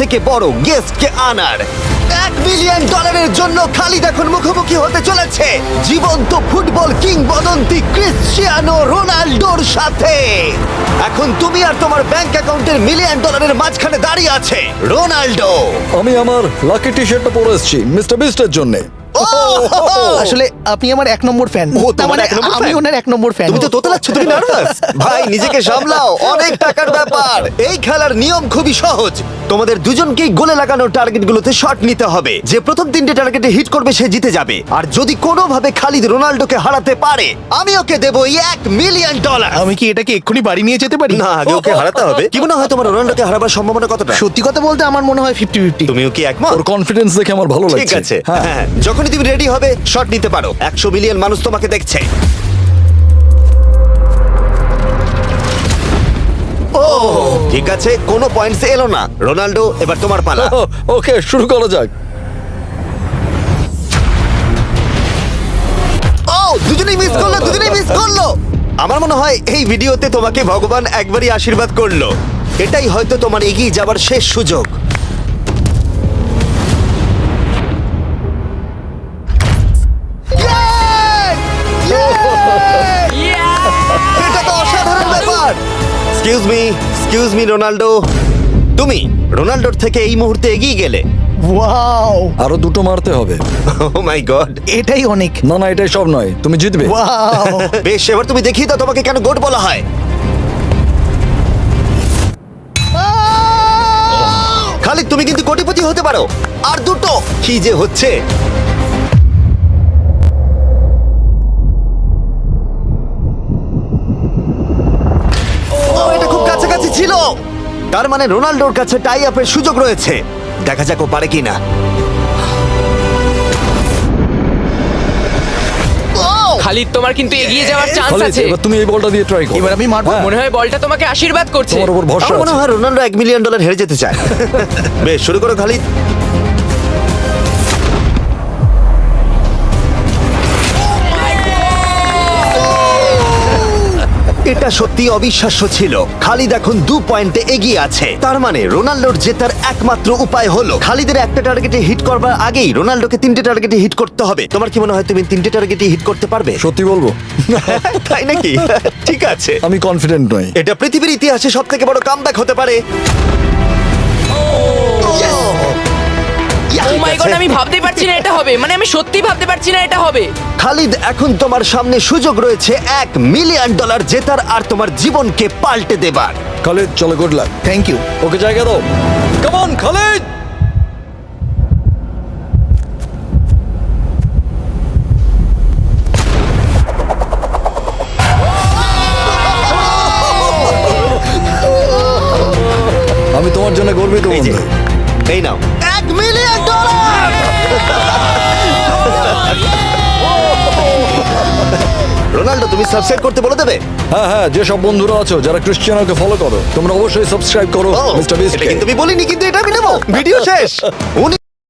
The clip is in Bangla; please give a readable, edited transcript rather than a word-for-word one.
থেকে বড় গেস্টকে আনার। $1 মিলিয়ন জন্য খালিদ এখন মুখোমুখি হতে চলেছে জীবন্ত ফুটবল কিংবদন্তি ক্রিশ্চিয়ানো রোনাল্ডোর সাথে। এখন তুমি আর তোমার ব্যাংক অ্যাকাউন্টের $1 মিলিয়ন মাঝখানে দাঁড়িয়ে আছে রোনাল্ডো। আমি আমার লাকি টি শার্টটা পরে এসেছি মিস্টার বিস্টের জন্য। আসলে আপনি আমার 1 নম্বর ফ্যান। ও, তোমার এক নম্বর আমি fan? ওনার 1 নম্বর ফ্যান। তুমি তো তোতলাচ্ছ, তুমি নার্ভাস। ভাই নিজেকে সামলাও, অনেক টাকার ব্যাপার। এই খেলার নিয়ম খুবই সহজ। তোমাদের দুজনকেই গোলে লাগানো টার্গেটগুলোতে শট নিতে হবে। যে প্রথম 3টে টার্গেটে হিট করবে সে জিতে যাবে। আর যদি কোনোভাবে খালিদ রোনাল্ডোকে হারাতে পারে আমি ওকে দেবো $1 মিলিয়ন। আমি কি এটাকে এক্ষুনি বাড়ি নিয়ে যেতে পারি? না, আগে ওকে হারাতে হবে। কি মনে হয় তোমার রোনাল্ডোকে হারাবার সম্ভাবনা কতটা? সত্যি কথা বলতে আমার মনে হয় 50-50। তুমিও কি একমত? ওর কনফিডেন্স দেখে আমার ভালো লাগছে। ঠিক আছে, হ্যাঁ হ্যাঁ, যখনই তুমি রেডি হবে শট নিতে পারো। 100 মিলিয়ন মানুষ তোমাকে দেখছে। ও ঠিক আছে, কোনো পয়েন্টস এলো না। রোনাল্ডো, এবার তোমার পালা। ওকে শুরু করা যাক। ও দুজনেই মিস করলো, দুজনেই মিস করলো। আমার মনে হয় এই ভিডিওতে তোমাকে ভগবান একবারই আশীর্বাদ করলো। এটাই হয়তো তোমার এগিয়ে যাবার শেষ সুযোগ। এটা তো অসাধারণ ব্যাপার। এক্সকিউজ মি রোনাল্ডো, তুমি রোনাল্ডোর থেকে এই মুহূর্তে এগিয়ে গেলে। ওয়াও, আরো দুটো মারতে হবে। ও মাই গড। এটাই অনেক। না না এটাই সব নয়, তুমি জিতবে। ওয়াও, বেশ, এবার তুমি দেখিয়ে দাও তোমাকে কেন গোট বলা হয়। খালিদ তুমি কিন্তু কোটিপতি হতে পারো। আর দুটো কি যে হচ্ছে। ও, এটা খুব কাছাকাছি ছিল। তার মানে রোনাল্ডোর কাছে টাই আপের সুযোগ রয়েছে। দেখা যাক ও পারে কিনা। খালিদ তোমার কিন্তু এগিয়ে যাওয়ার চান্স খালিদ, আছে। এবার তুমি এই বলটা দিয়ে ট্রাই করো। এবার আমি মারবো। হ্যাঁ, মনে হয় বলটা তোমাকে আশীর্বাদ করছে। তোমার উপর ভরসা আমার মনে আছে। হয় রোনাল্ডো $1 মিলিয়ন হেরে যেতে চায়। বেশ, শুরু করো খালিদ। এটা সত্যি অবিশ্বাস্য ছিল। খালিদ এখন 2 পয়েন্টে এগিয়ে আছে। তার মানে রোনাল্ডোর জেতার একমাত্র উপায় হলো খালিদের একটা টার্গেটে হিট করবার আগেই রোনাল্ডোকে 3টে টার্গেটে হিট করতে হবে। তোমার কি মনে হয় তুমি 3টে টার্গেটে হিট করতে পারবে? সত্যি বলবো তাই নাকি? ঠিক আছে, আমি কনফিডেন্ট নই। এটা পৃথিবীর ইতিহাসে সবথেকে বড় কামব্যাক হতে পারে। ও মাই গড, আমি ভাবতেই পারছি না এটা হবে। মানে আমি সত্যি ভাবতে পারছি না এটা হবে। খালিদ, এখন তোমার সামনে সুযোগ রয়েছে $1 মিলিয়ন জেতার আর তোমার জীবনকে পাল্টে দেবার। খালিদ চলো, good luck. Thank you. Okay জায়গা দাও। Come on Khalid. আমি তোমার জন্য গর্বিত এই যে, বন্ধু। এই নাও $1 মিলিয়ন। রোনাল্ডো, তুমি সাবস্ক্রাইব করতে বলে দেবে? হ্যাঁ হ্যাঁ, যে সব বন্ধুরা আছো যারা ক্রিশ্চিয়ানোকে ফলো করো তোমরা অবশ্যই সাবস্ক্রাইব করো ও, মিস্টার এটা বিস্টকে। কিন্তু আমি বলিনি, কিন্তু এটা আমি নেবো। ভিডিও শেষ। উনি